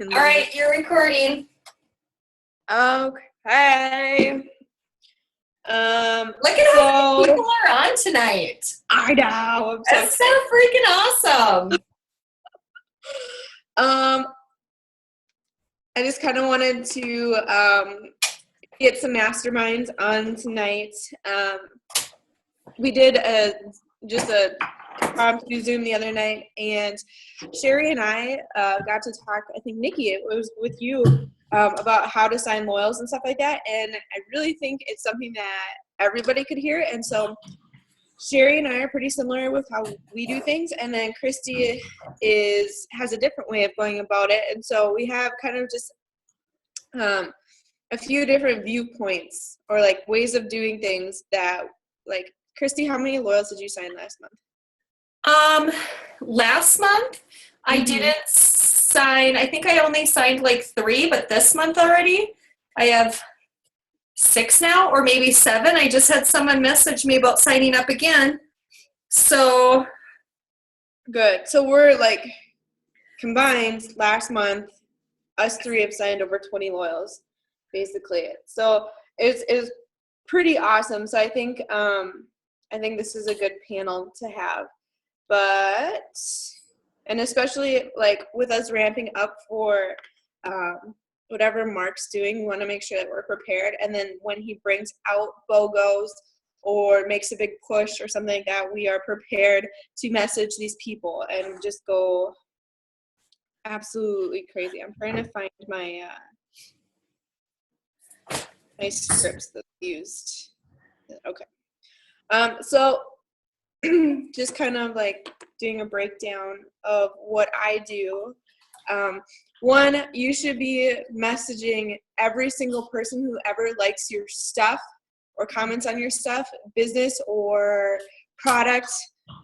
And All then right, you're recording. okay. Look at how many people are on tonight. I know. I'm so That's so freaking awesome. I just kind of wanted to get some masterminds on tonight. We did just a impromptu Zoom the other night, and Sherry and I got to talk. I think Nikki, it was with you, about how to sign loyals and stuff like that. And I really think it's something that everybody could hear. And so Sherry and I are pretty similar with how we do things, and then Christy has a different way of going about it. And so we have kind of just a few different viewpoints or like ways of doing things that, like, Christy, how many loyals did you sign last month? Last month I didn't sign. I think I only signed like 3, but this month already I have 6 now, or maybe 7. I just had someone message me about signing up again. So good. So we're like combined last month, us 3 have signed over 20 loyals, basically. So it's pretty awesome. So I think this is a good panel to have. But, and especially like with us ramping up for whatever Mark's doing, we want to make sure that we're prepared. And then when he brings out BOGOs or makes a big push or something like that, we are prepared to message these people and just go absolutely crazy. I'm trying to find my my scripts that I used. Okay. So just kind of like doing a breakdown of what I do. One, you should be messaging every single person who ever likes your stuff or comments on your stuff, business or product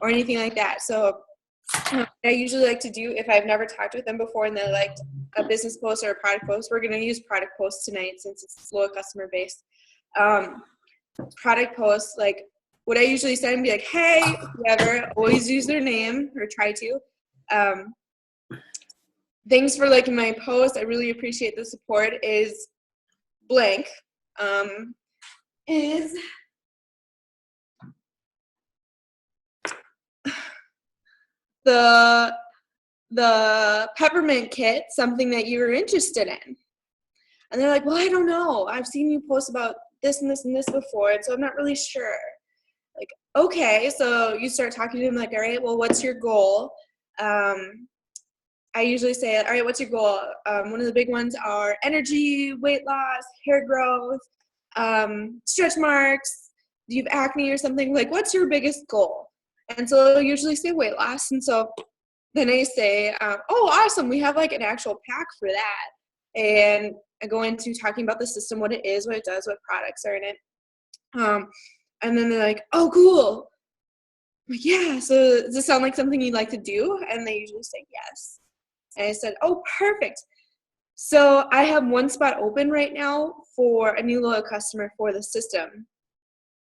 or anything like that. So what I usually like to do, if I've never talked with them before and they liked a business post or a product post, we're going to use product posts tonight since it's loyal customer based. Product posts, like, what I usually say and be like, hey, whoever, always use their name or try to. Thanks for liking my post. I really appreciate the support. Is blank. Is the peppermint kit something that you were interested in? And they're like, well, I don't know. I've seen you post about this and this and this before, and so I'm not really sure. Like, okay, so you start talking to them like, all right, well, what's your goal? I usually say, all right, what's your goal? One of the big ones are energy, weight loss, hair growth, stretch marks. Do you have acne or something? Like, what's your biggest goal? And so they'll usually say weight loss. And so then I say, oh, awesome, we have like an actual pack for that. And I go into talking about the system, what it is, what it does, what products are in it. And then they're like, oh, cool. I'm like, yeah, so does this sound like something you'd like to do? And they usually say yes. And I said, oh, perfect. So I have one spot open right now for a new loyal customer for the system.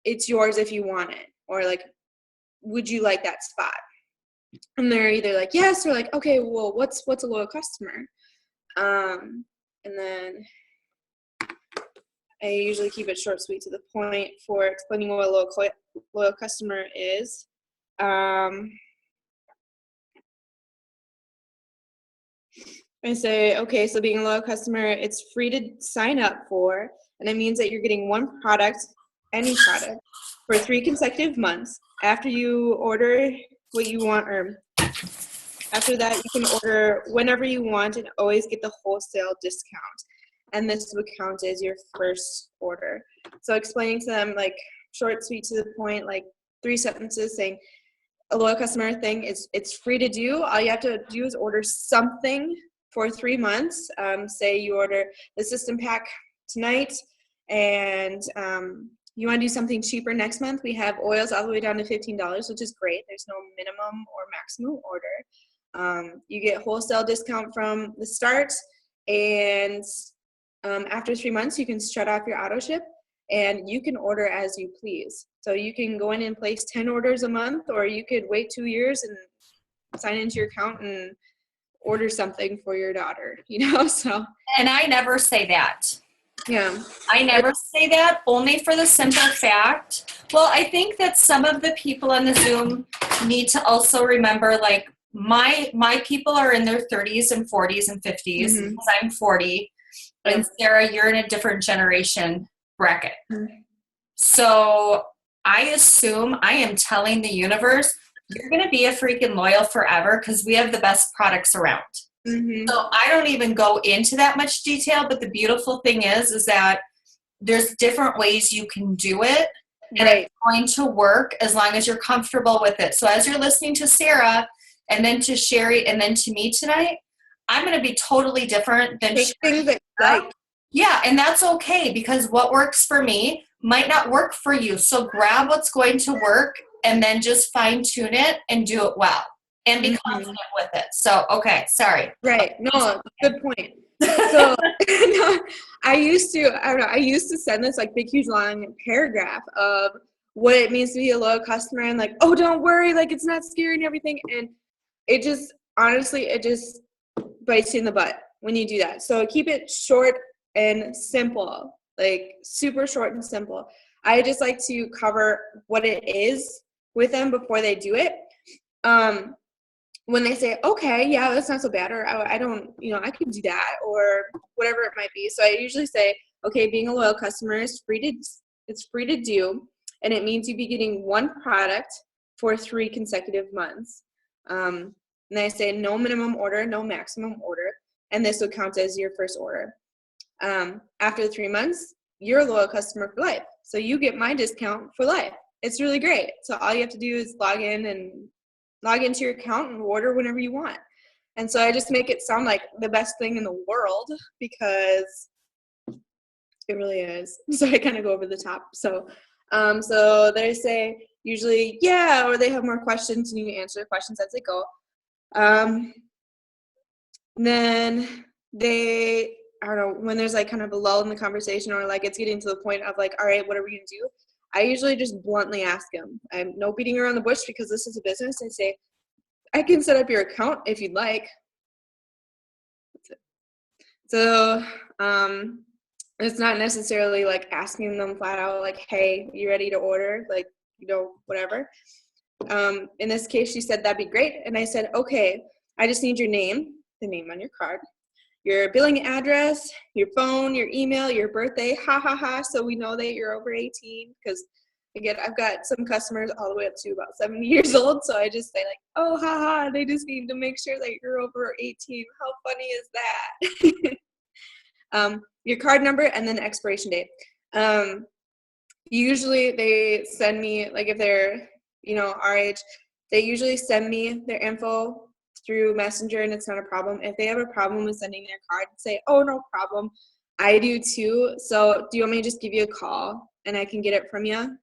It's yours if you want it. Or like, would you like that spot? And they're either like, yes, or like, okay, well, what's a loyal customer? And then I usually keep it short, sweet, to the point for explaining what a loyal customer is. I say, okay, so being a loyal customer, it's free to sign up for, and it means that you're getting one product, any product, for 3 consecutive months. After you order what you want, or after that, you can order whenever you want and always get the wholesale discount. And this would count as your first order. So explaining to them, like, short, sweet, to the point, like 3 sentences saying, a loyal customer thing is, it's free to do. All you have to do is order something for 3 months. Say you order the system pack tonight and you want to do something cheaper next month. We have oils all the way down to $15, which is great. There's no minimum or maximum order. You get wholesale discount from the start, and after 3 months, you can shut off your auto ship and you can order as you please. So you can go in and place 10 orders a month, or you could wait 2 years and sign into your account and order something for your daughter, so. And I never say that. Yeah. I never say that, only for the simple fact. Well, I think that some of the people on the Zoom need to also remember, like, my people are in their 30s and 40s and 50s, because I'm 40. And Sarah, you're in a different generation bracket. So I assume I am telling the universe, you're going to be a freaking loyal forever because we have the best products around. So I don't even go into that much detail, but the beautiful thing is that there's different ways you can do it, and it's going to work as long as you're comfortable with it. So as you're listening to Sarah, and then to Sherry, and then to me tonight, I'm going to be totally different than Sherry. Yeah, and that's okay, because what works for me might not work for you. So grab what's going to work and then just fine tune it and do it well. And be confident with it. So, okay, sorry. Right. No, good point. So no, I used to send this like big, huge, long paragraph of what it means to be a loyal customer and like, oh, don't worry, like it's not scary and everything. And it just, honestly, it just bites you in the butt when you do that. So keep it short and simple, like super short and simple. I just like to cover what it is with them before they do it. When they say, okay, yeah, that's not so bad, or I don't, I can do that, or whatever it might be. So I usually say, okay, being a loyal customer is it's free to do, and it means you'd be getting one product for 3 consecutive months. And I say no minimum order, no maximum order, and this would count as your first order. After 3 months, you're a loyal customer for life. So you get my discount for life. It's really great. So all you have to do is log into your account and order whenever you want. And so I just make it sound like the best thing in the world, because it really is. So I kind of go over the top. So they say usually, yeah, or they have more questions and you answer the questions as they go. Then they, I don't know, when there's like kind of a lull in the conversation, or like it's getting to the point of like, all right, what are we going to do? I usually just bluntly ask them. I'm no beating around the bush, because this is a business. I say, I can set up your account if you'd like. That's it. So it's not necessarily like asking them flat out like, hey, you ready to order? Like, whatever. In this case, she said, that'd be great. And I said, okay, I just need your name, the name on your card, your billing address, your phone, your email, your birthday, so we know that you're over 18, because again, I've got some customers all the way up to about 70 years old, so I just say like, oh, they just need to make sure that you're over 18. How funny is that? Your card number and then expiration date. Usually they send me, like if they're, our age, they usually send me their info through Messenger, and it's not a problem. If they have a problem with sending their card, say, oh, no problem. I do too. So do you want me to just give you a call and I can get it from you?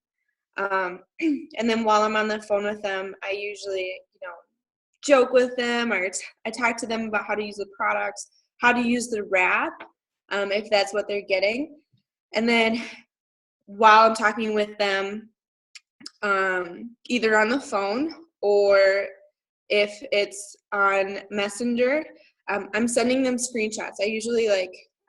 And then while I'm on the phone with them, I usually, joke with them, or I talk to them about how to use the products, how to use the wrap, if that's what they're getting. And then while I'm talking with them, either on the phone or if it's on Messenger, I'm sending them screenshots. I usually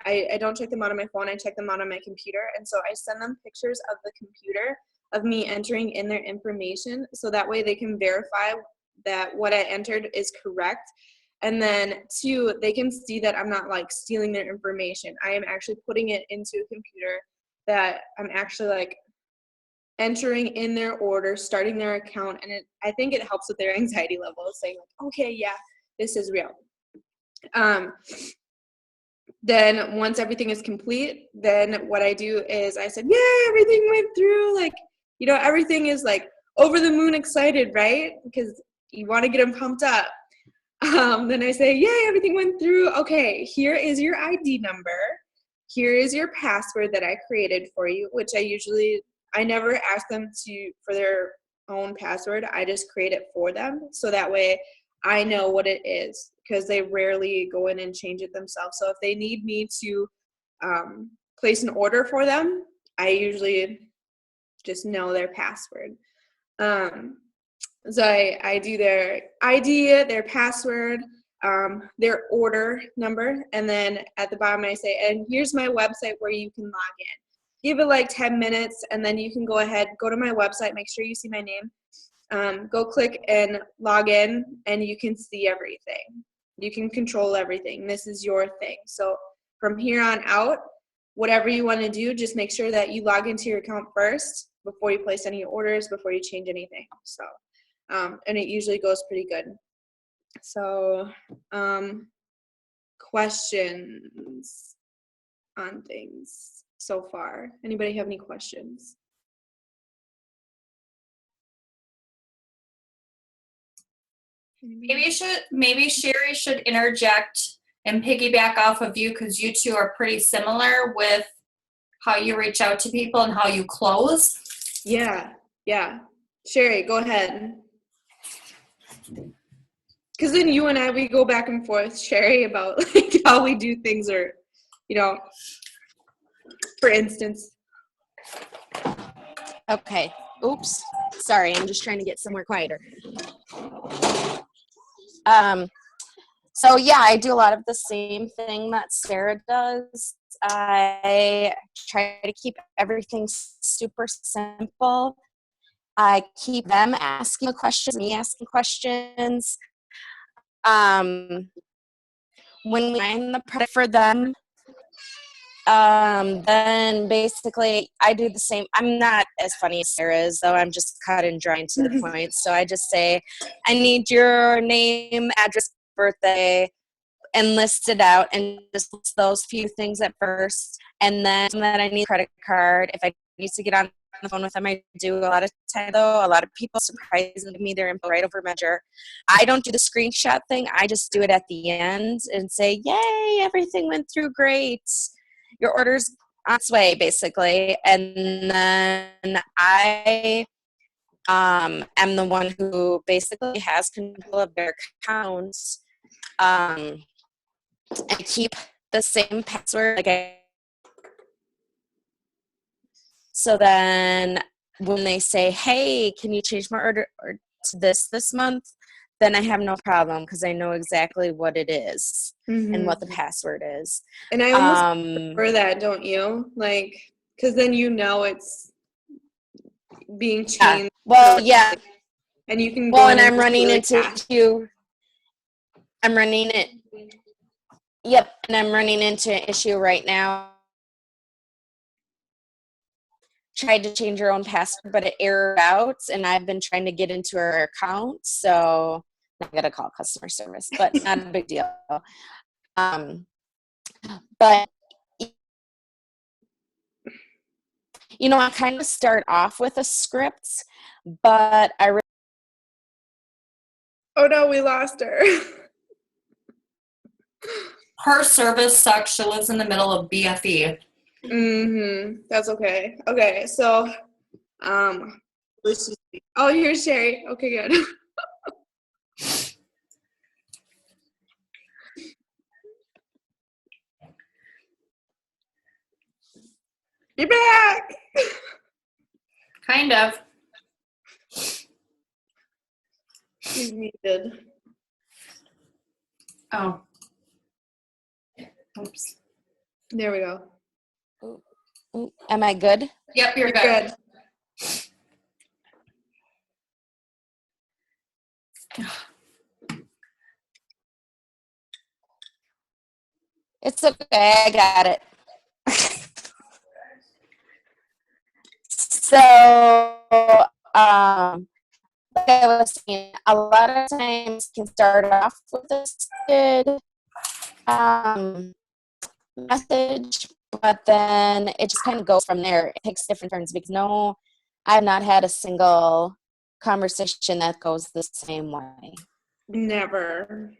I don't check them out on my phone. I check them out on my computer. And so I send them pictures of the computer of me entering in their information, so that way they can verify that what I entered is correct. And then 2, they can see that I'm not like stealing their information. I am actually putting it into a computer, that I'm actually like entering in their order, starting their account. And I think it helps with their anxiety levels, saying like, okay, yeah, this is real. Then once everything is complete, then what I do is I said, yay, everything went through. Like, everything is like over the moon excited, right? Because you want to get them pumped up. Then I say, yay, everything went through. Okay, here is your ID number. Here is your password that I created for you, which I never ask them for their own password. I just create it for them. So that way I know what it is, because they rarely go in and change it themselves. So if they need me to place an order for them, I usually just know their password. So I do their ID, their password. their order number, and then at the bottom I say, and here's my website where you can log in. Give it like 10 minutes, and then you can go ahead, go to my website, make sure you see my name, go click and log in, and you can see everything. You can control everything. This is your thing. So from here on out, whatever you want to do, just make sure that you log into your account first before you place any orders, before you change anything. So, and it usually goes pretty good. So, questions on things so far? Anybody have any questions? Maybe Sherry should interject and piggyback off of you, because you two are pretty similar with how you reach out to people and how you close. Yeah. Sherry, go ahead. Because then you and I, we go back and forth, Sherry, about like how we do things, or, you know, for instance. Okay. Oops. Sorry, I'm just trying to get somewhere quieter. So yeah, I do a lot of the same thing that Sarah does. I try to keep everything super simple. I keep them asking the questions, me asking questions. When we find the product for them, then basically I do the same. I'm not as funny as Sarah is, though. I'm just cut and dry to the point. So I just say, I need your name, address, birthday, and list it out, and just list those few things at first. And then that I need a credit card. If I need to get on the phone with them, I do. A lot of time, though, a lot of people surprisingly give me their info right over Messenger. I don't do the screenshot thing. I just do it at the end and say, yay, everything went through great. Your order's on its way, basically. And then I am the one who basically has control of their accounts. I keep the same password. So then when they say, hey, can you change my order to this month? Then I have no problem, because I know exactly what it is and what the password is. And I almost prefer that, don't you? Like, because then you know it's being changed. Well, yeah. And you can go and I'm running into issue. I'm running it. Yep, and I'm running into an issue right now. Tried to change her own password, but it errored out, and I've been trying to get into her account, so I gotta call customer service, but not a big deal. But you know, I kind of start off with a script, but I oh no, we lost her. Her service sucks. She lives in the middle of BFE. That's okay. Okay, so oh, here's Sherry. Okay, good. You're back. Kind of. She's muted. Oh. Oops. There we go. Am I good? Yep, you're good. It's okay, I got it. So, like I was saying, a lot of times you can start off with a scripted message, but then it just kind of goes from there. It takes different turns, because no, I've not had a single conversation that goes the same way. Never.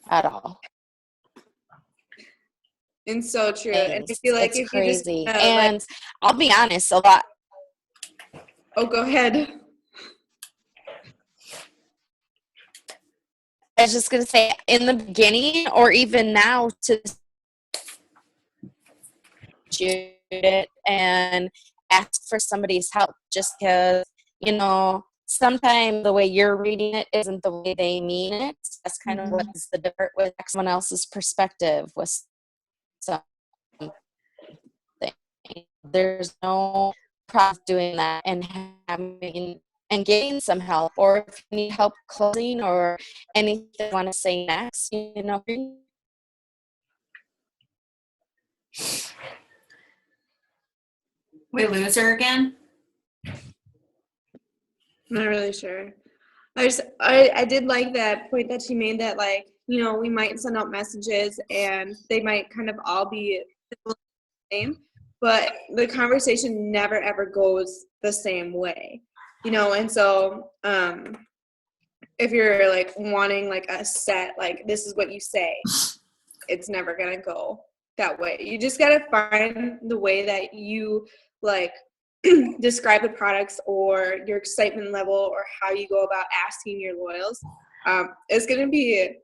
At all. And so true. And I feel like it's if crazy. you just and I'll be honest, a lot. Oh, go ahead. I was just gonna say, in the beginning, or even now, to shoot it and ask for somebody's help, just because, you know, sometimes the way you're reading it isn't the way they mean it. That's kind of what's the difference with someone else's perspective with something. There's no problem doing that and having and getting some help, or if you need help closing or anything you want to say next, you know. We lose her again. Not really sure. I did like that point that she made, that like, you know, we might send out messages and they might kind of all be the same, but the conversation never ever goes the same way, you know. And so if you're like wanting like a set, like this is what you say, it's never gonna go that way. You just gotta find the way that you like describe the products or your excitement level or how you go about asking your loyals. It's going to be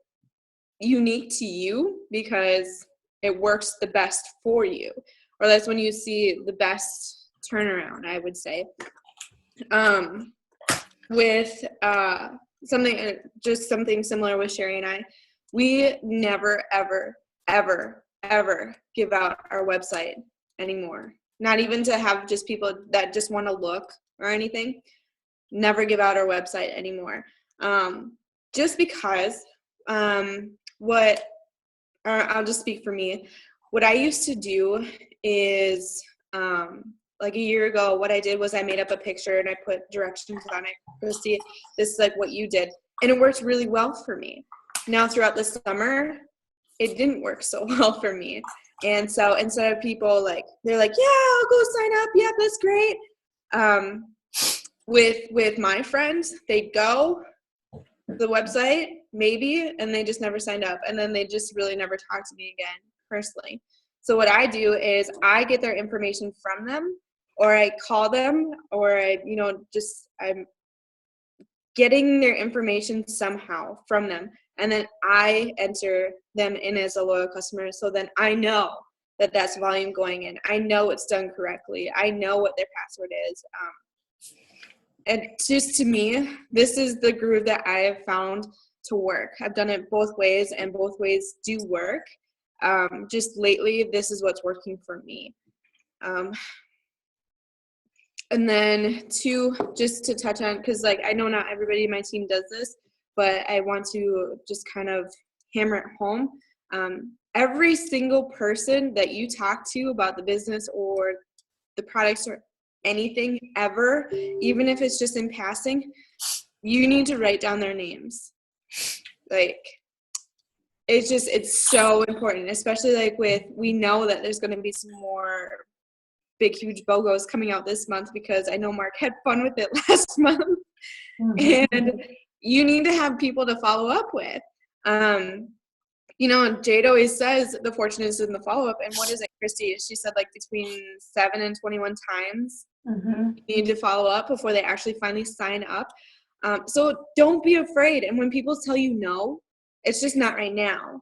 unique to you because it works the best for you, or that's when you see the best turnaround, I would say. With something similar with Sherry and I, we never, ever, ever, ever give out our website anymore. Not even to have just people that just want to look or anything. Never give out our website anymore. Just because I'll just speak for me. What I used to do is like a year ago, what I did was I made up a picture and I put directions on it. Christy, this is like what you did. And it worked really well for me. Now throughout the summer, it didn't work so well for me. And so instead of people like, they're like, yeah, I'll go sign up. Yeah, that's great. With my friends, they'd go the website, maybe, and they just never signed up. And then they just really never talked to me again personally. So what I do is I get their information from them, or I call them, or I'm getting their information somehow from them. And then I enter them in as a loyal customer. So then I know that that's volume going in. I know it's done correctly. I know what their password is. And just to me, this is the groove that I have found to work. I've done it both ways, and both ways do work. Just lately, this is what's working for me. And then just to touch on, because like I know not everybody in my team does this, but I want to just kind of hammer it home. Every single person that you talk to about the business or the products or anything ever, even if it's just in passing, you need to write down their names. Like, it's so important, especially like we know that there's going to be some more big, huge BOGOs coming out this month, because I know Mark had fun with it last month. Mm-hmm. And you need to have people to follow up with. Jade always says the fortune is in the follow-up. And what is it, Christy? She said like between 7 and 21 times you need to follow up before they actually finally sign up. So don't be afraid. And when people tell you no, it's just not right now.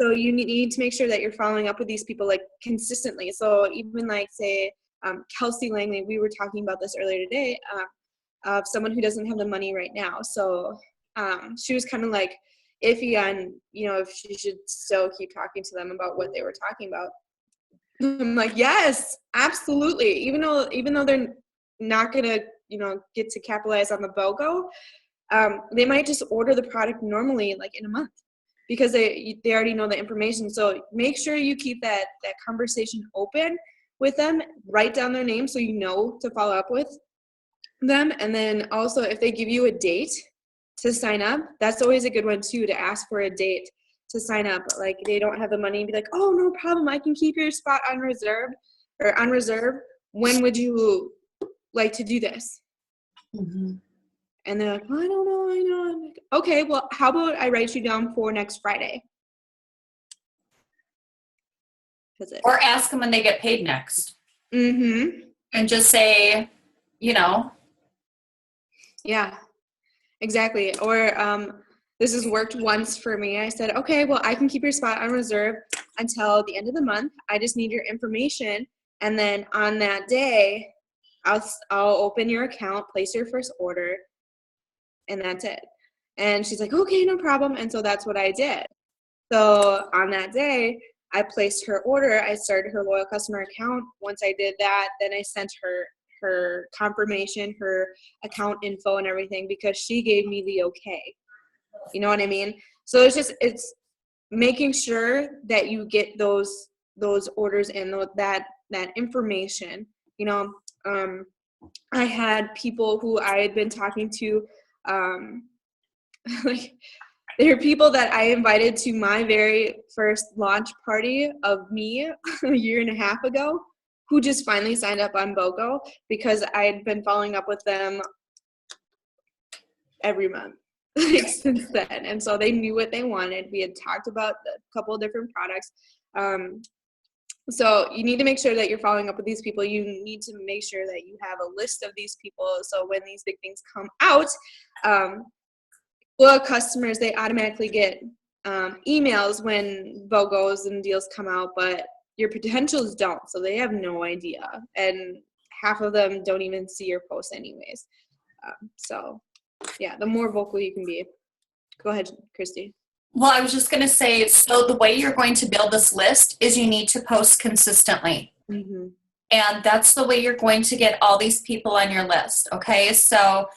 So you need to make sure that you're following up with these people like consistently. So even like say Kelsey Langley, we were talking about this earlier today, of someone who doesn't have the money right now. So she was kind of like iffy on, if she should still keep talking to them about what they were talking about. I'm like, yes, absolutely. Even though they're not gonna, get to capitalize on the BOGO, they might just order the product normally like in a month, because they already know the information. So make sure you keep that conversation open with them. Write down their name so you know to follow up with them. And then also if they give you a date to sign up, that's always a good one too, to ask for a date to sign up. Like they don't have the money and be like, oh, no problem, I can keep your spot on reserve. When would you like to do this? Mm-hmm. And they're like, well, I don't know. I'm like, okay, well, how about I write you down for next Friday? Or ask them when they get paid next. Mm-hmm. And just say, Yeah, exactly. Or this has worked once for me. I said, okay, well, I can keep your spot on reserve until the end of the month. I just need your information. And then on that day, I'll open your account, place your first order, and that's it. And she's like, okay, no problem. And so that's what I did. So on that day, I placed her order. I started her loyal customer account. Once I did that, then I sent her confirmation, her account info and everything, because she gave me the okay. You know what I mean? So it's making sure that you get those orders in, that information. You know, I had people who I had been talking to, like, there are people that I invited to my very first launch party of me a year and a half ago, who just finally signed up on BOGO because I had been following up with them every month since then. And so they knew what they wanted. We had talked about a couple of different products. So you need to make sure that you're following up with these people. You need to make sure that you have a list of these people. So when these big things come out, well, customers, they automatically get emails when BOGOs and deals come out, but your potentials don't. So they have no idea. And half of them don't even see your posts anyways. So yeah, the more vocal you can be. Go ahead, Christy. Well, I was just going to say, so the way you're going to build this list is you need to post consistently. Mm-hmm. And that's the way you're going to get all these people on your list. Okay. So,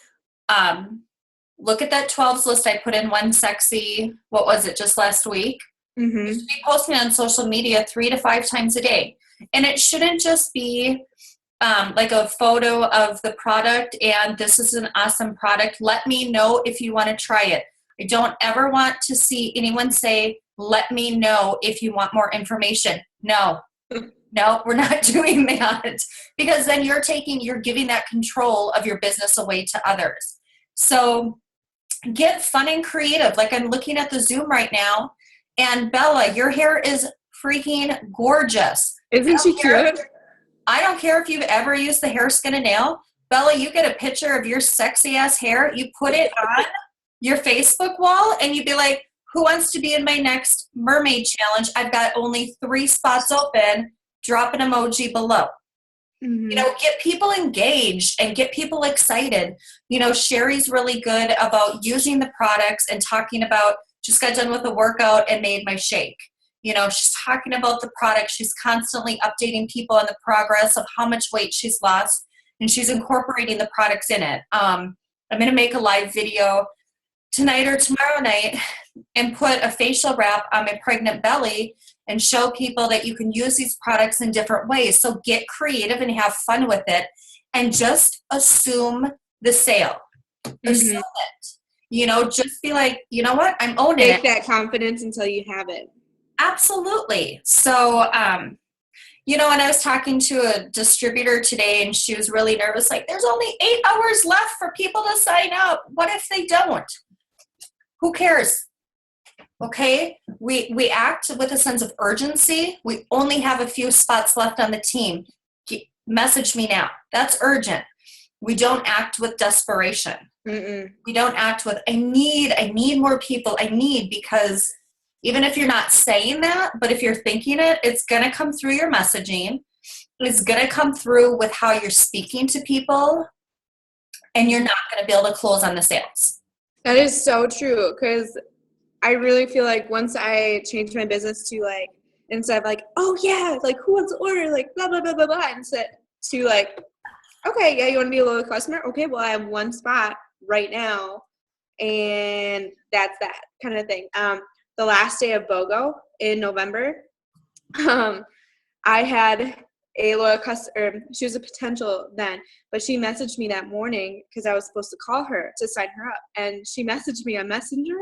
look at that 12s list I put in one sexy, what was it, just last week? Mm-hmm. You should be posting on social media 3 to 5 times a day. And it shouldn't just be like a photo of the product and this is an awesome product. Let me know if you want to try it. I don't ever want to see anyone say, let me know if you want more information. No, we're not doing that, because then you're giving that control of your business away to others. So get fun and creative. Like I'm looking at the Zoom right now, and Bella, your hair is freaking gorgeous. Isn't she cute? I don't care if you've ever used the hair, skin, and nail. Bella, you get a picture of your sexy ass hair, you put it on your Facebook wall, and you'd be like, who wants to be in my next mermaid challenge? I've got only 3 spots open. Drop an emoji below. Mm-hmm. You know, get people engaged and get people excited. You know, Sherry's really good about using the products and talking about, just got done with a workout and made my shake. You know, she's talking about the product. She's constantly updating people on the progress of how much weight she's lost, and she's incorporating the products in it. I'm going to make a live video tonight or tomorrow night and put a facial wrap on my pregnant belly and show people that you can use these products in different ways. So get creative and have fun with it, and just assume the sale. Mm-hmm. Assume it. You know, just be like, you know what? I'm owning it. Take that confidence until you have it. Absolutely. So, you know, and I was talking to a distributor today, and she was really nervous. Like, there's only 8 hours left for people to sign up. What if they don't? Who cares? Okay, we act with a sense of urgency. We only have a few spots left on the team. Message me now. That's urgent. We don't act with desperation. Mm-mm. We don't act with, I need more people. Because even if you're not saying that, but if you're thinking it, it's going to come through your messaging. It's going to come through with how you're speaking to people, and you're not going to be able to close on the sales. That is so true, because I really feel like once I changed my business to, like, instead of like, oh yeah, like, who wants to order, like, blah, blah, blah, blah, blah, instead to like, okay, yeah, you want to be a loyal customer? Okay, well, I have 1 spot right now, and that's that kind of thing. The last day of BOGO in November, I had a loyal customer. She was a potential then, but she messaged me that morning because I was supposed to call her to sign her up, and she messaged me on Messenger,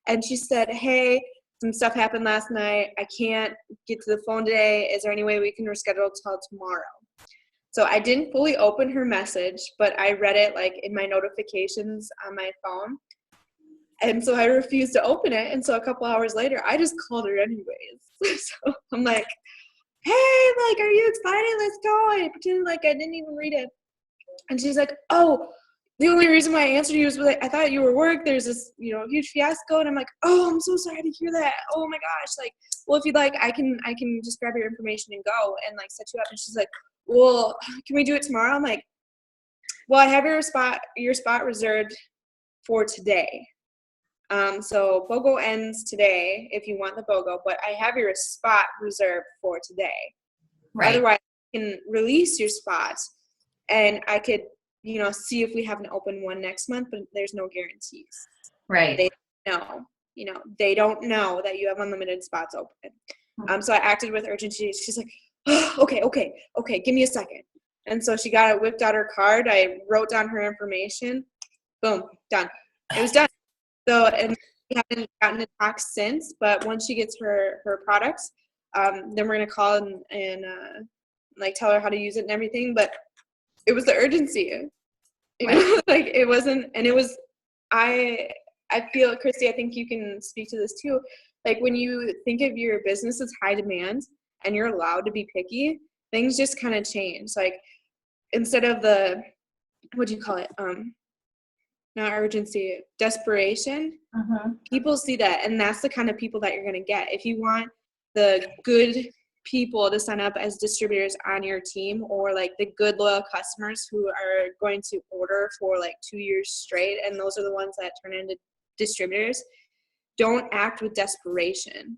and she said, hey, some stuff happened last night. I can't get to the phone today. Is there any way we can reschedule till tomorrow? So I didn't fully open her message, but I read it like in my notifications on my phone. And so I refused to open it. And so a couple hours later, I just called her anyways. So I'm like, hey, like, are you excited? Let's go. I pretended like I didn't even read it. And she's like, oh, the only reason why I answered you was like, I thought you were work. There's this, huge fiasco. And I'm like, oh, I'm so sorry to hear that. Oh my gosh. Like, well, if you'd like, I can just grab your information and go and like set you up. And she's like, well, can we do it tomorrow? I'm like, well, I have your spot reserved for today. So BOGO ends today if you want the BOGO, but I have your spot reserved for today. Right. Otherwise, you can release your spot, and I could, see if we have an open one next month, but there's no guarantees. Right. They they don't know that you have unlimited spots open. So I acted with urgency. She's like, oh, okay, give me a second. And so she whipped out her card. I wrote down her information. Boom, done. It was done. So, and we haven't gotten a text since, but once she gets her products, then we're going to call and tell her how to use it and everything. But it was the urgency, like it wasn't, and it was, I feel, Christy, I think you can speak to this too. Like when you think of your business as high demand and you're allowed to be picky, things just kind of change. Like instead of the, what do you call it? Not urgency, desperation. People see that, and that's the kind of people that you're going to get. If you want the good people to sign up as distributors on your team, or like the good loyal customers who are going to order for like 2 years straight, and those are the ones that turn into distributors, don't act with desperation,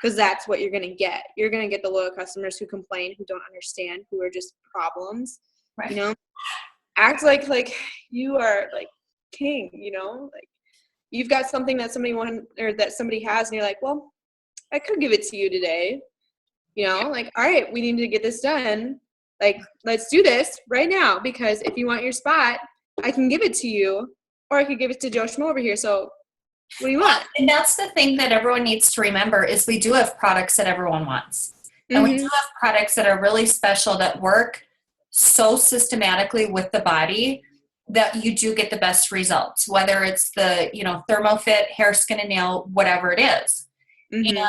because that's what you're going to get. You're going to get the loyal customers who complain, who don't understand, who are just problems. Right. Act like you are like king, like you've got something that somebody that somebody has, and you're like, well, I could give it to you today, like, all right, we need to get this done, like, let's do this right now, because if you want your spot, I can give it to you, or I could give it to Joe Schmo over here. So what do you want? And that's the thing that everyone needs to remember is we do have products that everyone wants. And we do have products that are really special that work so systematically with the body that you do get the best results, whether it's the, ThermoFit, hair, skin, and nail, whatever it is. And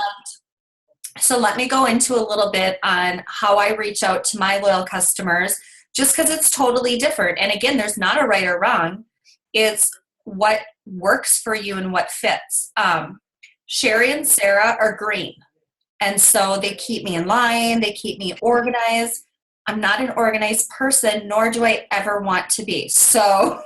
so let me go into a little bit on how I reach out to my loyal customers, just because it's totally different. And again, there's not a right or wrong. It's what works for you and what fits. Sherry and Sarah are green. And so they keep me in line. They keep me organized. I'm not an organized person, nor do I ever want to be. So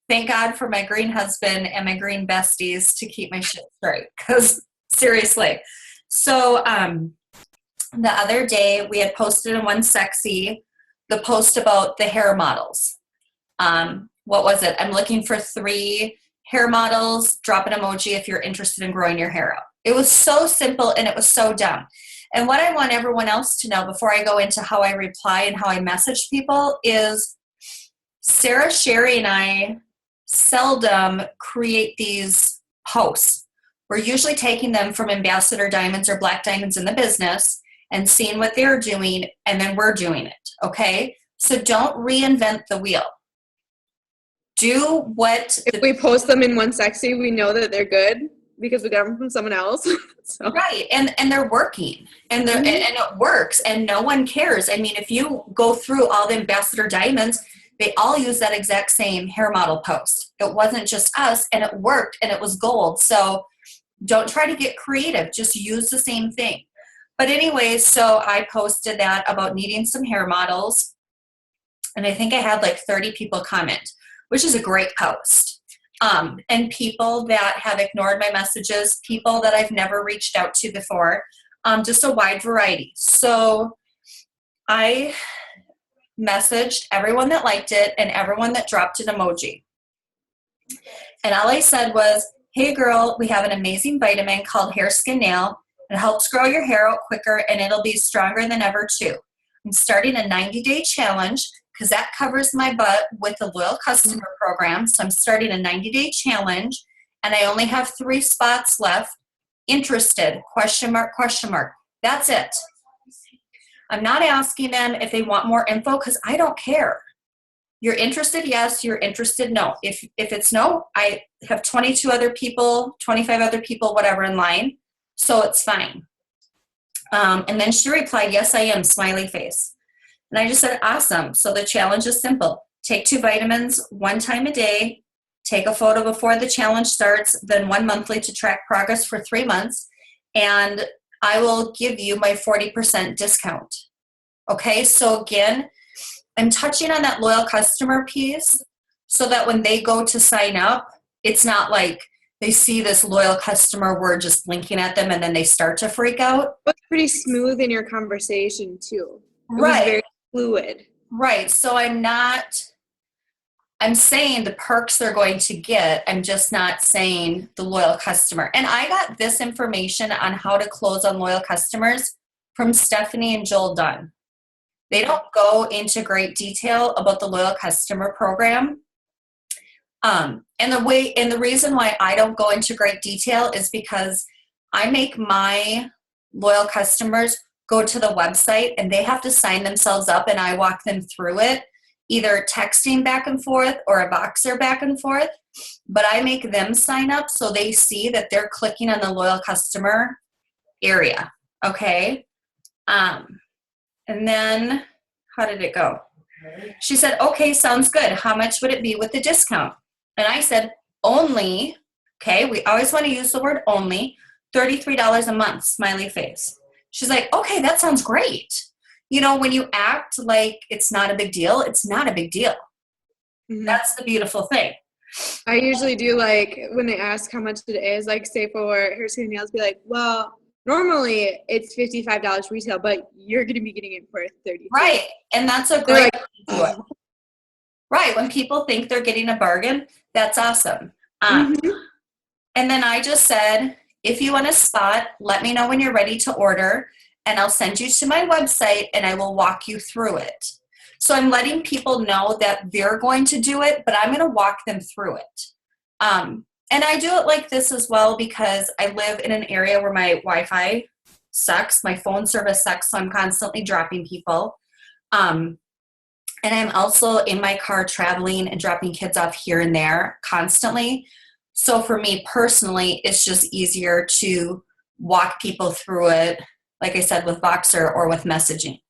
thank God for my green husband and my green besties to keep my shit straight. Because seriously. So the other day we had posted in One Sexy the post about the hair models. What was it? I'm looking for 3 hair models. Drop an emoji if you're interested in growing your hair out. It was so simple and it was so dumb. And what I want everyone else to know before I go into how I reply and how I message people is Sarah, Sherry, and I seldom create these posts. We're usually taking them from Ambassador Diamonds or Black Diamonds in the Business and seeing what they're doing, and then we're doing it, okay? So don't reinvent the wheel. Do what... If we post them in One Sexy, we know that they're good because we got them from someone else. So. Right, and they're working, and and it works, and no one cares. I mean, if you go through all the Ambassador Diamonds, they all use that exact same hair model post. It wasn't just us, and it worked, and it was gold. So don't try to get creative. Just use the same thing. But anyways, so I posted that about needing some hair models, and I think I had like 30 people comment, which is a great post. And people that have ignored my messages, people that I've never reached out to before, just a wide variety. So I messaged everyone that liked it and everyone that dropped an emoji. And all I said was, hey girl, we have an amazing vitamin called Hair, Skin, Nail. It helps grow your hair out quicker and it'll be stronger than ever too. I'm starting a 90-day challenge because that covers my butt with the loyal customer program. So I'm starting a 90-day challenge and I only have 3 spots left. Interested, question mark, question mark. That's it. I'm not asking them if they want more info because I don't care. You're interested? Yes. You're interested? No. If it's no, I have 22 other people, 25 other people, whatever in line. So it's fine. And then she replied, yes, I am, smiley face. And I just said, awesome. So the challenge is simple. Take 2 vitamins 1 time a day. Take a photo before the challenge starts, then 1 monthly to track progress for 3 months. And I will give you my 40% discount. Okay, so again, I'm touching on that loyal customer piece so that when they go to sign up, it's not like they see this loyal customer, we're just linking at them and then they start to freak out. It was pretty smooth in your conversation too. It was Right. very fluid. Right. So I'm saying the perks they're going to get. I'm just not saying the loyal customer. And I got this information on how to close on loyal customers from Stephanie and Joel Dunn. They don't go into great detail about the loyal customer program. And the reason why I don't go into great detail is because I make my loyal customers go to the website and they have to sign themselves up, and I walk them through it, either texting back and forth or a Voxer back and forth. But I make them sign up so they see that they're clicking on the loyal customer area. Okay. And then how did it go? She said, okay, sounds good. How much would it be with the discount? And I said, only, okay, we always want to use the word only, $33 a month, smiley face. She's like, okay, that sounds great. You know, when you act like it's not a big deal, it's not a big deal. Mhm. That's the beautiful thing. I usually do, like, when they ask how much it is, like, say for hair, skin, and nails, be like, well, normally it's $55 retail, but you're going to be getting it for $30. Right. And that's a They're great like, way to do it. Right. When people think they're getting a bargain, that's awesome. Mhm. And then I just said, if you want a spot, let me know when you're ready to order, and I'll send you to my website and I will walk you through it. So I'm letting people know that they're going to do it, but I'm going to walk them through it. And I do it like this as well because I live in an area where my Wi-Fi sucks, my phone service sucks, so I'm constantly dropping people. And I'm also in my car traveling and dropping kids off here and there constantly. So for me personally, it's just easier to walk people through it, like I said, with Voxer or with messaging.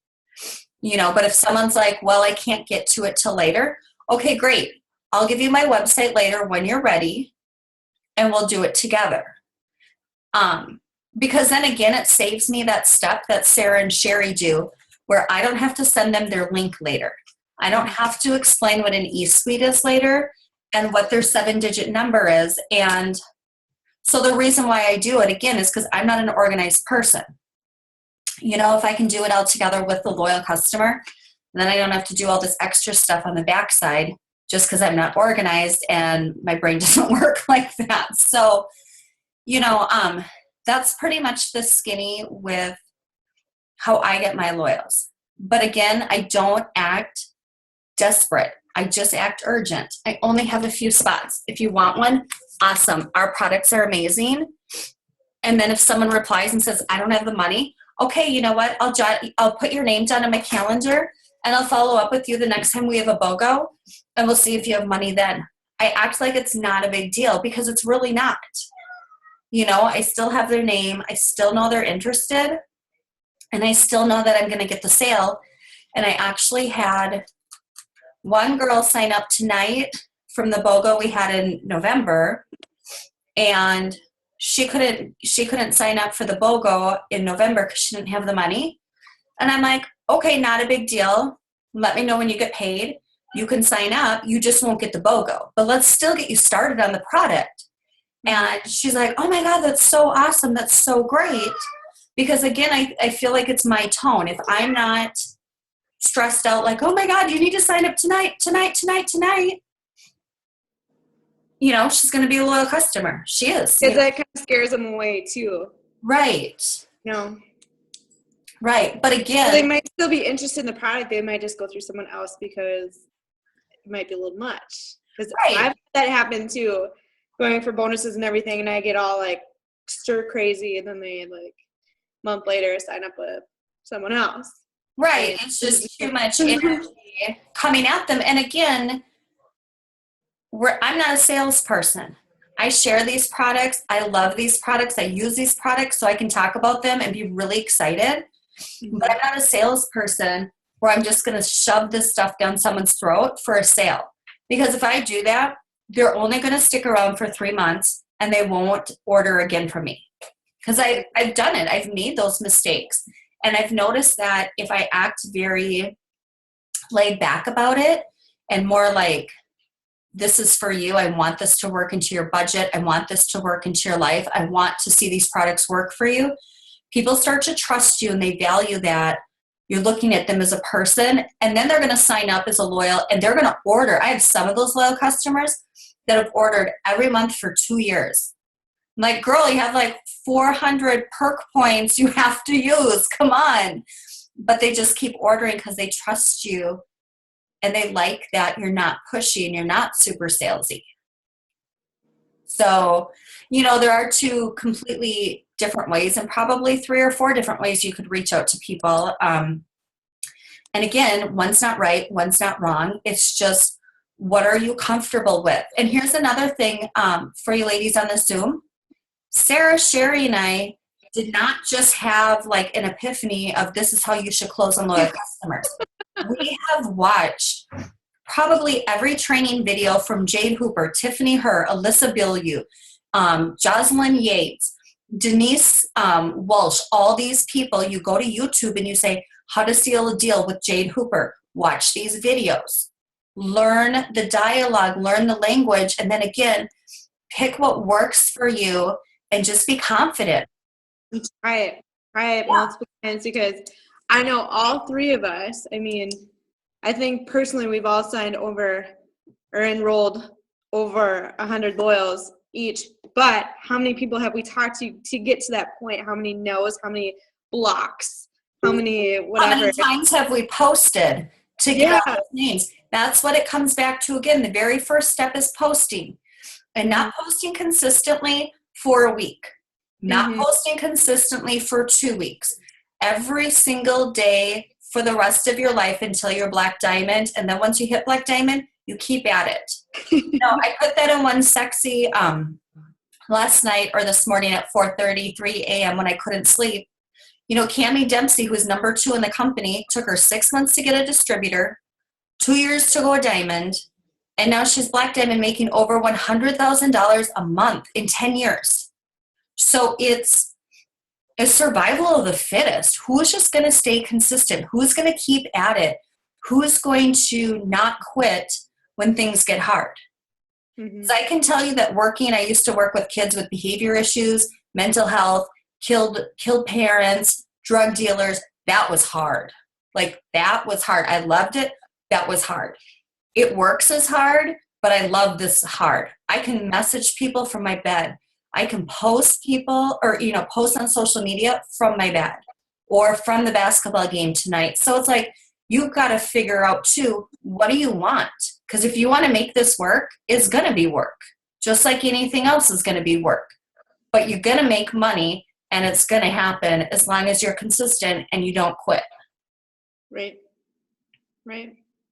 You know, but if someone's like, well, I can't get to it till later, okay, great. I'll give you my website later when you're ready, and we'll do it together. Because then again, it saves me that step that Sarah and Sherry do, where I don't have to send them their link later. I don't have to explain what an eSuite is later and what their 7-digit number is. And so the reason why I do it, again, is because I'm not an organized person. You know, if I can do it all together with the loyal customer, then I don't have to do all this extra stuff on the backside just because I'm not organized and my brain doesn't work like that. So, you know, that's pretty much the skinny with how I get my loyals. But again, I don't act desperate. I just act urgent. I only have a few spots. If you want one, awesome. Our products are amazing. And then if someone replies and says, I don't have the money, okay, you know what? I'll put your name down on my calendar and I'll follow up with you the next time we have a BOGO and we'll see if you have money then. I act like it's not a big deal because it's really not. You know, I still have their name. I still know they're interested and I still know that I'm going to get the sale. And I actually had one girl sign up tonight from the BOGO we had in November, and she couldn't sign up for the BOGO in November because she didn't have the money. And I'm like, okay, not a big deal. Let me know when you get paid. You can sign up. You just won't get the BOGO, but let's still get you started on the product. And she's like, oh my God, that's so awesome. That's so great. Because again, I feel like it's my tone. If I'm not stressed out like, oh my God, you need to sign up tonight. You know, she's going to be a loyal customer. She is. Because that kind of scares them away too. Right. You know? Right. But again, they might still be interested in the product. They might just go through someone else because it might be a little much. Because right. I've had that happen too, going for bonuses and everything, and I get all like stir crazy, and then they like a month later sign up with someone else. Right. It's just too much energy coming at them. And again, I'm not a salesperson. I share these products. I love these products. I use these products so I can talk about them and be really excited. Mm-hmm. But I'm not a salesperson where I'm just going to shove this stuff down someone's throat for a sale. Because if I do that, they're only going to stick around for 3 months and they won't order again from me. Because I've done it. I've made those mistakes. And I've noticed that if I act very laid back about it and more like this is for you. I want this to work into your budget. I want this to work into your life. I want to see these products work for you. People start to trust you and they value that. You're looking at them as a person, and then they're going to sign up as a loyal, and they're going to order. I have some of those loyal customers that have ordered every month for 2 years. I'm like, girl, you have like 400 perk points you have to use. Come on. But they just keep ordering because they trust you, and they like that you're not pushy and you're not super salesy. So, there are 2 completely different ways, and probably 3 or 4 different ways you could reach out to people. And again, one's not right, one's not wrong. It's just, what are you comfortable with? And here's another thing for you ladies on the Zoom. Sarah, Sherry, and I did not just have like an epiphany of this is how you should close on loyal customers. We have watched probably every training video from Jade Hooper, Tiffany Herr, Alyssa Bilyeu, Jocelyn Yates, Denise Walsh, all these people. You go to YouTube and you say, how to seal a deal with Jade Hooper. Watch these videos. Learn the dialogue, learn the language, and then again, pick what works for you and just be confident. Try it multiple times, because I know all 3 of us, I think personally we've all signed over or enrolled over 100 loyals each, but how many people have we talked to get to that point? How many no's, how many blocks, how many whatever? How many times have we posted to get out those names? That's what it comes back to again. The very first step is posting, and not posting consistently for a week, not posting consistently for 2 weeks. Every single day for the rest of your life until you're Black Diamond. And then once you hit Black Diamond, you keep at it. I put that in one sexy last night or this morning at 4:33 a.m. when I couldn't sleep. Cammie Dempsey, who's number 2 in the company, took her 6 months to get a distributor, 2 years to go a diamond, and now she's Black Diamond making over $100,000 a month in 10 years. So it's a survival of the fittest. Who's just going to stay consistent? Who's going to keep at it? Who's going to not quit when things get hard? So I can tell you that I used to work with kids with behavior issues, mental health, killed parents, drug dealers. That was hard. That was hard. I loved it. That was hard. It works as hard, but I love this hard. I can message people from my bed. I can post people or, post on social media from my bed or from the basketball game tonight. So it's like, you've got to figure out too, what do you want? Because if you want to make this work, it's going to be work. Just like anything else is going to be work. But you're going to make money, and it's going to happen as long as you're consistent and you don't quit. Right.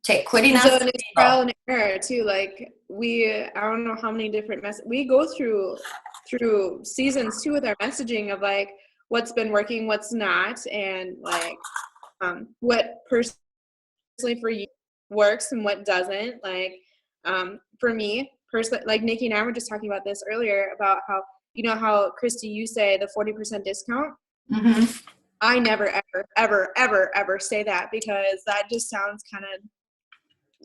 Take quitting out. So it's trial and error too. I don't know how many different we go through seasons too with our messaging of what's been working, what's not, and what personally for you works and what doesn't. For me personally, Nikki and I were just talking about this earlier about how, how Christy, you say the 40% discount. I never ever say that, because that just sounds kind of,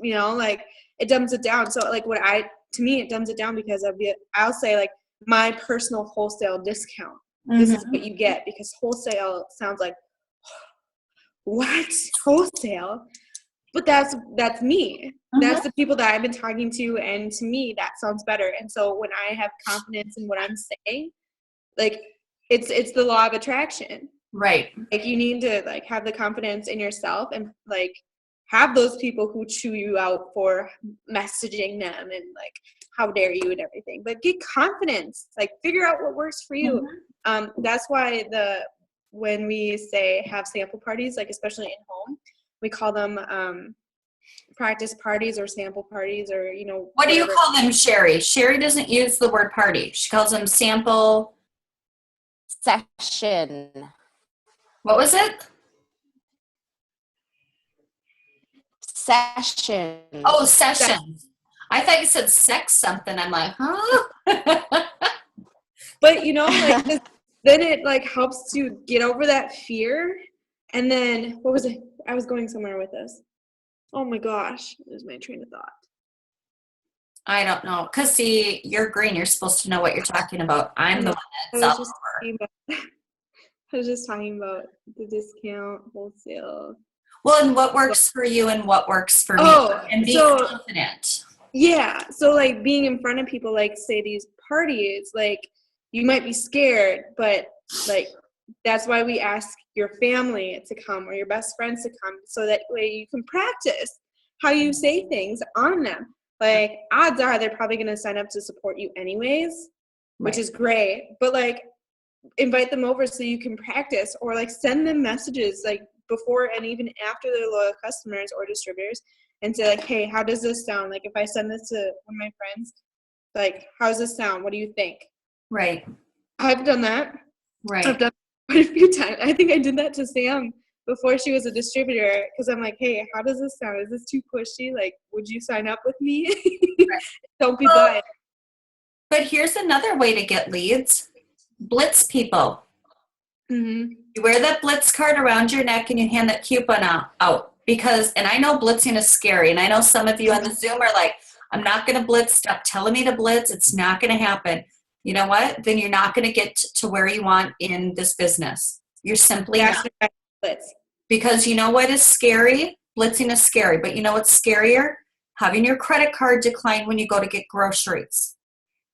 it dumbs it down. So to me it dumbs it down, because I'll say my personal wholesale discount. This is what you get, because wholesale sounds like, what? Wholesale? But that's me. That's the people that I've been talking to, and to me that sounds better. And so when I have confidence in what I'm saying, it's the law of attraction. Right. You need to have the confidence in yourself, and have those people who chew you out for messaging them and how dare you and everything. But get confidence. Figure out what works for you. That's why when we say have sample parties, especially in home, we call them practice parties or sample parties, or What do you call them, Sherry? Sherry doesn't use the word party. She calls them sample session. What was it? Session. Oh, sessions. I thought you said sex something. I'm like, huh? But then it helps to get over that fear. And then what was it? I was going somewhere with this. Oh my gosh, there's my train of thought. I don't know. Because, see, you're green. You're supposed to know what you're talking about. I'm the one I that's was up just over. talking about, I was just talking about the discount wholesale. Well, and what works for you and what works for me. Oh, And be so confident. yeah, so like being in front of people, like say these parties, like you might be scared, but like that's why we ask your family to come or your best friends to come, so that way you can practice how you say things on them. Like odds are they're probably going to sign up to support you anyways, which Right. is great, but like invite them over so you can practice, or like send them messages like before and even after they're loyal customers or distributors, and say like, hey, how does this sound? Like if I send this to one of my friends, like, how's this sound? What do you think? Right. I've done that. Right. I've done it quite a few times. I think I did that to Sam before she was a distributor, because I'm like, hey, how does this sound? Is this too pushy? Like, would you sign up with me? Right. Don't be Well, blind. but here's another way to get leads. Blitz people. Mm-hmm. You wear that Blitz card around your neck and you hand that coupon out. Because, and I know blitzing is scary, and I know some of you on the Zoom are like, I'm not going to blitz. Stop telling me to blitz. It's not going to happen. You know what? Then you're not going to get to where you want in this business. You're simply not. Blitz. Because you know what is scary? Blitzing is scary. But you know what's scarier? Having your credit card decline when you go to get groceries.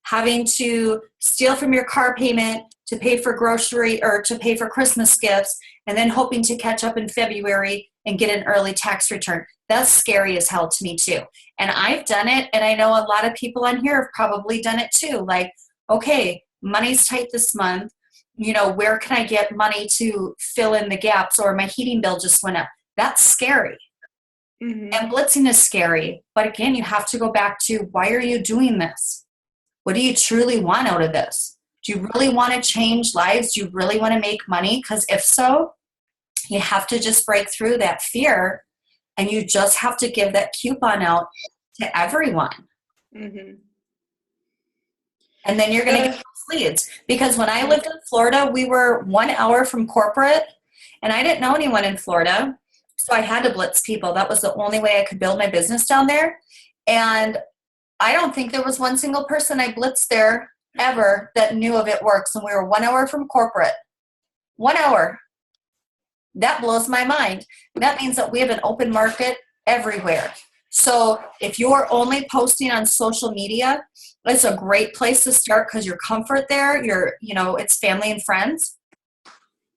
Having to steal from your car payment to pay for grocery or to pay for Christmas gifts, and then hoping to catch up in February and get an early tax return. That's scary as hell to me too. And I've done it, and I know a lot of people on here have probably done it too. Like, okay, money's tight this month. You know, where can I get money to fill in the gaps? Or my heating bill just went up. That's scary. Mm-hmm. And blitzing is scary. But again, you have to go back to, why are you doing this? What do you truly want out of this? Do you really want to change lives? Do you really want to make money? Because if so, you have to just break through that fear, and you just have to give that coupon out to everyone. Mm-hmm. And then you're going to get those leads. Because when I lived in Florida, we were 1 hour from corporate, and I didn't know anyone in Florida. So I had to blitz people. That was the only way I could build my business down there. And I don't think there was one single person I blitzed there ever that knew of It Works. And we were 1 hour from corporate. 1 hour. That blows my mind. That means that we have an open market everywhere. So if you're only posting on social media, it's a great place to start because your comfort there, it's family and friends.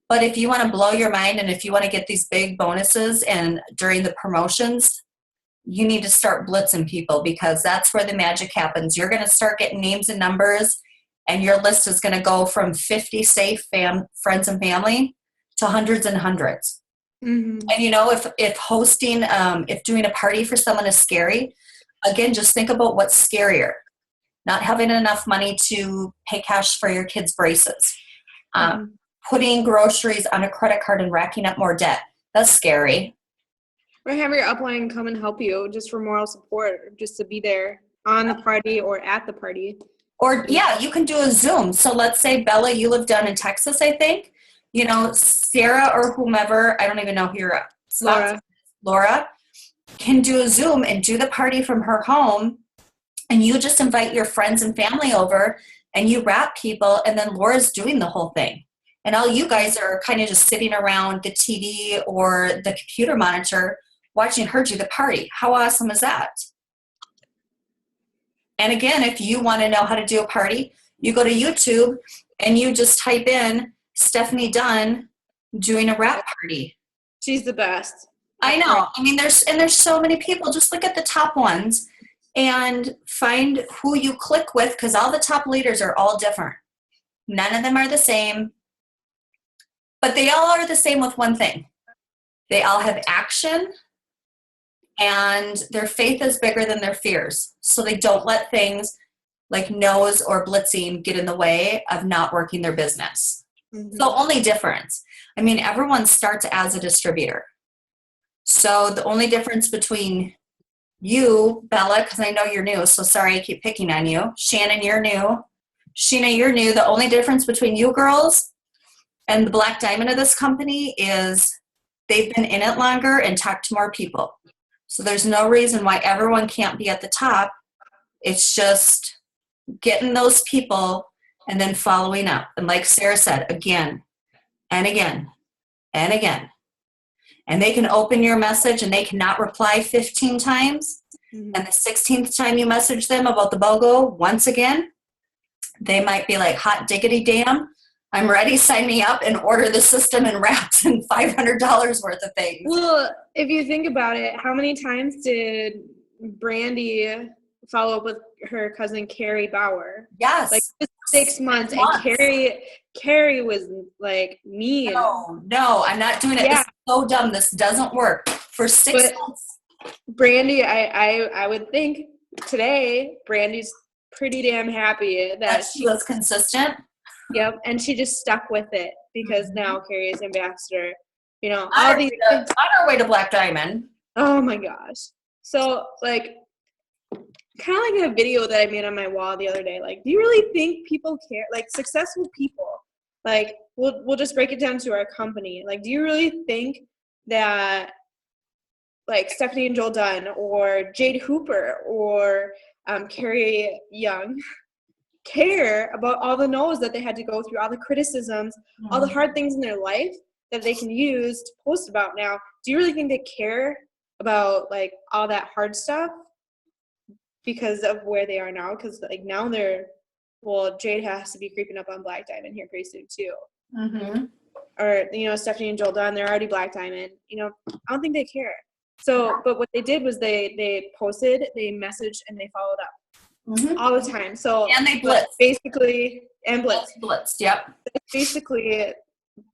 But if you want to blow your mind and if you want to get these big bonuses and during the promotions, you need to start blitzing people, because that's where the magic happens. You're going to start getting names and numbers, and your list is going to go from 50 safe friends and family to hundreds and hundreds. Mm-hmm. And if hosting, if doing a party for someone is scary, again, just think about what's scarier. Not having enough money to pay cash for your kids' braces. Putting groceries on a credit card and racking up more debt. That's scary. Or have your upline come and help you just for moral support, just to be there on the party or at the party. Or, yeah, you can do a Zoom. So let's say, Bella, you live down in Texas, I think. Sarah or whomever, I don't even know who you're at. Laura can do a Zoom and do the party from her home. And you just invite your friends and family over and you wrap people, and then Laura's doing the whole thing. And all you guys are kind of just sitting around the TV or the computer monitor watching her do the party. How awesome is that? And again, if you want to know how to do a party, you go to YouTube and you just type in Stephanie Dunn doing a wrap party. She's the best. I know. I mean, there's so many people. Just look at the top ones and find who you click with, because all the top leaders are all different. None of them are the same, but they all are the same with one thing. They all have action, and their faith is bigger than their fears. So they don't let things like no's or blitzing get in the way of not working their business. Mm-hmm. So only difference. I mean, everyone starts as a distributor. So the only difference between you, Bella, because I know you're new, so sorry I keep picking on you. Shannon, you're new. Sheena, you're new. The only difference between you girls and the Black Diamond of this company is they've been in it longer and talked to more people. So there's no reason why everyone can't be at the top It's just getting those people and then following up. And like Sarah said, again and again and again. And they can open your message and they cannot reply 15 times. Mhm. And the 16th time you message them about the BOGO, once again, they might be like, hot diggity damn, I'm ready, sign me up, and order the system and wraps and $500 worth of things. Well, if you think about it, how many times did Brandy follow up with her cousin Carrie Bauer? Yes. Like 6 months, Months. and Carrie was like mean. No, I'm not doing it. Yeah. This is so dumb. This doesn't work. For 6 But- months. Brandy, I would think today Brandy's pretty damn happy that She was consistent. Yep, and she just stuck with it because now Carrie is ambassador. You know, On all our these. way to- on our way to Black Diamond. Oh my gosh! So like, kind of like a video that I made on my wall the other day. Like, do you really think people care? Like, successful people. Like, we'll just break it down to our company. Like, do you really think that like Stephanie and Joel Dunn or Jade Hooper or Carrie Young care about all the no's that they had to go through, all the criticisms, all the hard things in their life that they can use to post about now? Do you really think they care about like all that hard stuff because of where they are now? Because like now Jade has to be creeping up on Black Diamond here pretty soon too. Mm-hmm. Or, you know, Stephanie and Joel Dunn, they're already Black Diamond. You know, I don't think they care. So, but what they did was they posted, they messaged, and they followed up all the time. So, And they blitzed. basically, and blitz. Blitzed, yep. Basically,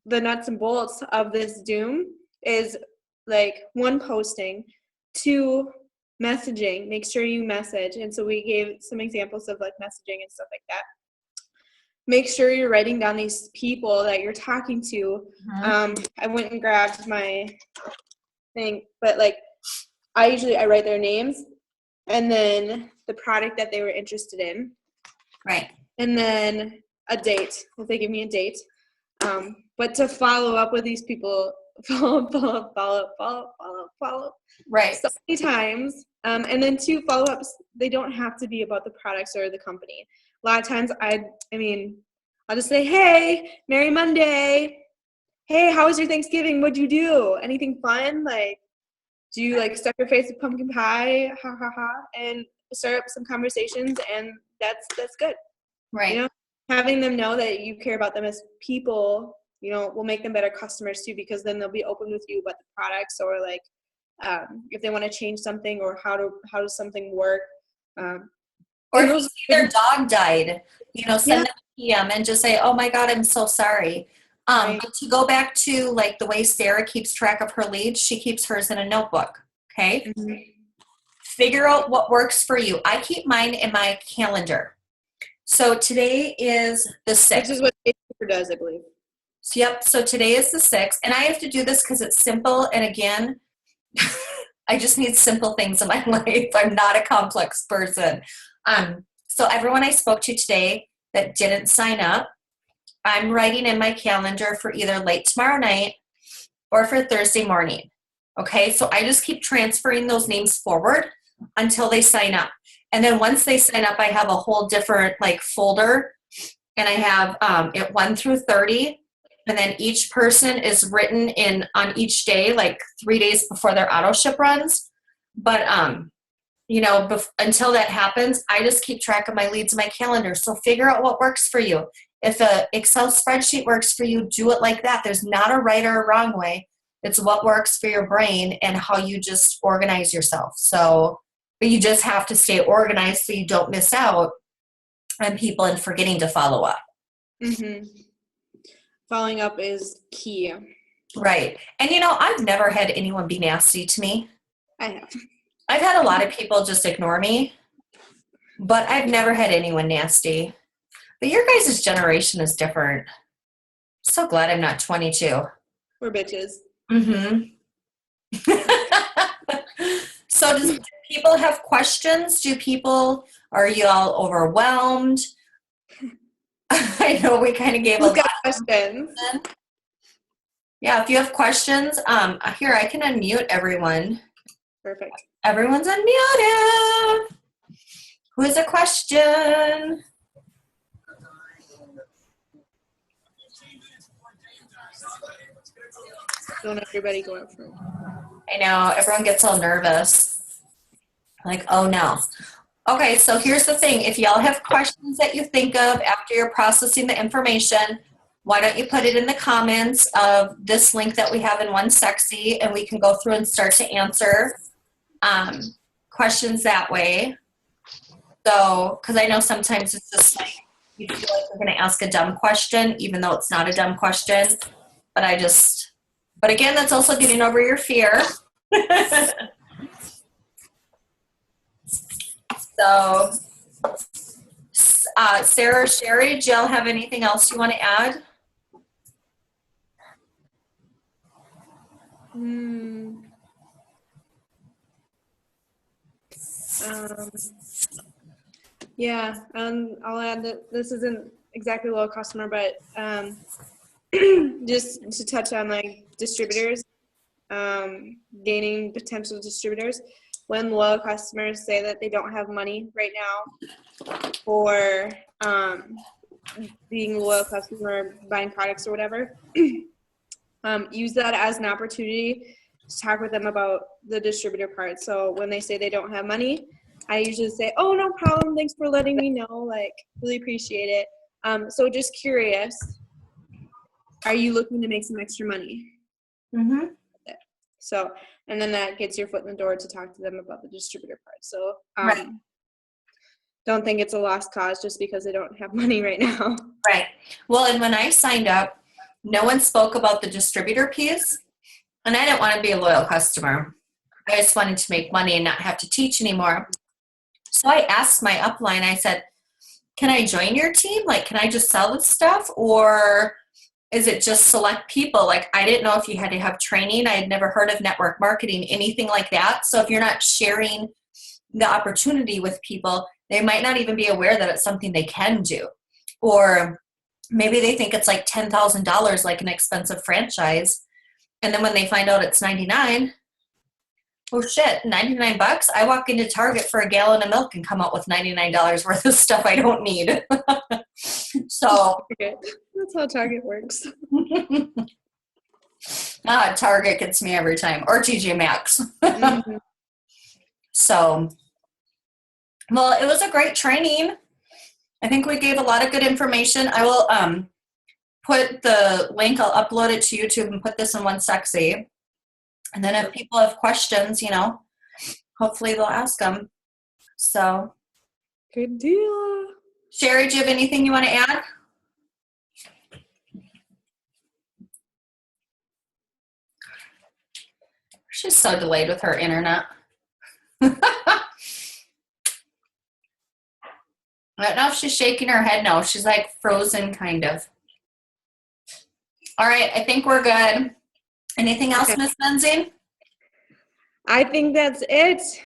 the nuts and bolts of this doom is like 1, posting, 2, messaging. Make sure you message. And so we gave some examples of like messaging and stuff like that. Make sure you're writing down these people that you're talking to. I went and grabbed my thing, but like I write their names and then the product that they were interested in. Right. And then a date, if they give me a date. But to follow up with these people, follow. Right. So many times. And then 2 follow-ups, they don't have to be about the products or the company. A lot of times I'll just say, hey, Merry Monday. Hey, how was your Thanksgiving? What'd you do? Anything fun? Like, do you like stuff your face with pumpkin pie? Ha ha ha. And start up some conversations, and that's good. Right. You know, having them know that you care about them as people, you know, will make them better customers too, because then they'll be open with you about the products or like if they want to change something or how does something work. Or if you see their dog died, you know, send them a PM and just say, oh my God, I'm so sorry. Right. But to go back to like the way Sarah keeps track of her leads, she keeps hers in a notebook. Okay. Mm-hmm. Figure out what works for you. I keep mine in my calendar. So today is the 6th. Which is what Facebook does, I believe. Yep. So today is the 6th. And I have to do this because it's simple. And again, I just need simple things in my life. I'm not a complex person. So everyone I spoke to today that didn't sign up, I'm writing in my calendar for either late tomorrow night or for Thursday morning. Okay. So I just keep transferring those names forward until they sign up. And then once they sign up, I have a whole different like folder, and I have it 1 through 30. And then each person is written in on each day, like 3 days before their auto ship runs. But, you know, until that happens, I just keep track of my leads in my calendar. So figure out what works for you. If an Excel spreadsheet works for you, do it like that. There's not a right or a wrong way. It's what works for your brain and how you just organize yourself. So, but you just have to stay organized so you don't miss out on people and forgetting to follow up. Mm-hmm. Following up is key. Right. And, you know, I've never had anyone be nasty to me. I have. I've had a lot of people just ignore me, but I've never had anyone nasty. But your guys' generation is different. So glad I'm not 22. We're bitches. Mm-hmm. So do people have questions? Are you all overwhelmed? I know we kind of gave Who's a got lot. questions? Yeah, if you have questions, here, I can unmute everyone. Perfect. Everyone's unmuted. Who has a question? Don't everybody go out for it. I know, everyone gets all nervous. Like, oh no. Okay, so here's the thing. If y'all have questions that you think of after you're processing the information, why don't you put it in the comments of this link that we have in One Sexy, and we can go through and start to answer questions that way. So, because I know sometimes it's just like you feel like you're going to ask a dumb question, even though it's not a dumb question. But again, that's also getting over your fear. So, Sarah, Sherry, do y'all have anything else you want to add? Yeah, I'll add that this isn't exactly loyal customer, but just to touch on like distributors, gaining potential distributors. When loyal customers say that they don't have money right now for being a loyal customer, buying products or whatever, use that as an opportunity to talk with them about the distributor part. So when they say they don't have money, I usually say, oh, no problem. Thanks for letting me know. Like, really appreciate it. So just curious, are you looking to make some extra money? Mm-hmm. So, and then that gets your foot in the door to talk to them about the distributor part. So, Right. Don't think it's a lost cause just because they don't have money right now. Right. Well, and when I signed up, no one spoke about the distributor piece, and I didn't want to be a loyal customer. I just wanted to make money and not have to teach anymore. So I asked my upline, I said, can I join your team? Like, can I just sell this stuff? Or is it just select people? Like, I didn't know if you had to have training. I had never heard of network marketing, anything like that. So if you're not sharing the opportunity with people, they might not even be aware that it's something they can do. Or maybe they think it's like $10,000, like an expensive franchise. And then when they find out it's $99, oh shit, $99? I walk into Target for a gallon of milk and come out with $99 worth of stuff I don't need. So Okay. That's how Target works. Target gets me every time, or TJ Maxx. Mhm. So, well, it was a great training. I think we gave a lot of good information. I will put the link, I'll upload it to YouTube and put this in One Sexy. And then if people have questions, hopefully they'll ask them. So, Good deal. Sherry, do you have anything you want to add? She's so delayed with her internet. I don't know if she's shaking her head. No, she's like frozen, kind of. All right, I think we're good. Anything else, Okay. Miss Menzing? I think that's it.